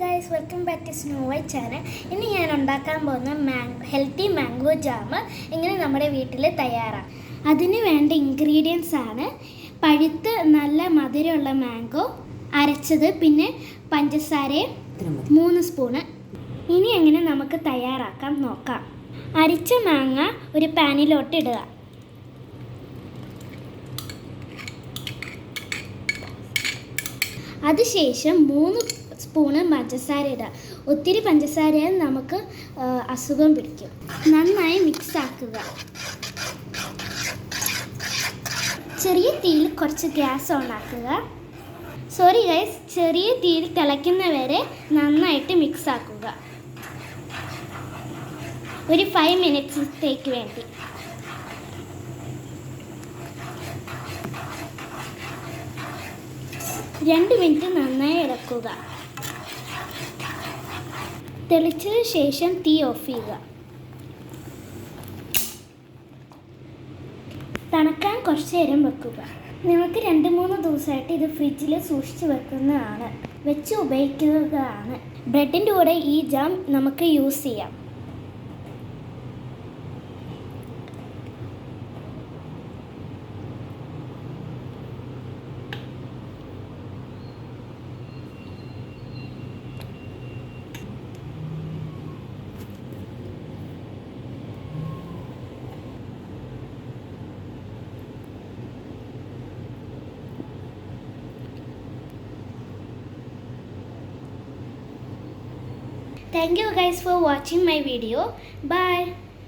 Guys, welcome back to snow white channel. ഇന്ന് ഞാൻ ഉണ്ടാക്കാൻ പോകുന്ന ഹെൽത്തി മാംഗോ ജാം ഇങ്ങനെ നമ്മുടെ വീട്ടിൽ തയ്യാറാണ്. അതിന് വേണ്ട ഇൻഗ്രീഡിയൻസ് ആണ് പഴുത്ത് നല്ല മധുരമുള്ള മാംഗോ അരച്ചത്, പിന്നെ പഞ്ചസാര 3 സ്പൂണ്. ഇനി എങ്ങനെ നമുക്ക് തയ്യാറാക്കാം നോക്കാം. അരിച്ച മാങ്ങ ഒരു പാനിലോട്ട് ഇടുക. അതിനുശേഷം 3 സ്പൂണ് പഞ്ചസാര ഇടുക. ഒത്തിരി പഞ്ചസാരയാൽ നമുക്ക് അസുഖം പിടിക്കും. നന്നായി മിക്സ് ആക്കുക. ചെറിയ തീയിൽ കുറച്ച് ഗ്യാസ് ഓൺ ആക്കുക. സോറി ഗൈസ്, ചെറിയ തീയിൽ തിളയ്ക്കുന്നവരെ നന്നായിട്ട് മിക്സ് ആക്കുക. ഒരു 5 മിനിറ്റ്സത്തേക്ക് വേണ്ടി. രണ്ട് മിനിറ്റ് നന്നായി ഇളക്കുക. തെളിച്ചതിന് ശേഷം തീ ഓഫ് ചെയ്യുക. തണുക്കാൻ കുറച്ച് നേരം വെക്കുക. നിങ്ങൾക്ക് 2-3 ദിവസമായിട്ട് ഇത് ഫ്രിഡ്ജിൽ സൂക്ഷിച്ച് വെക്കുന്നതാണ്, വെച്ച് ഉപയോഗിക്കുന്നതാണ്. ബ്രെഡിൻ്റെ കൂടെ ഈ ജാം നമുക്ക് യൂസ് ചെയ്യാം. Thank you guys for watching my video. Bye.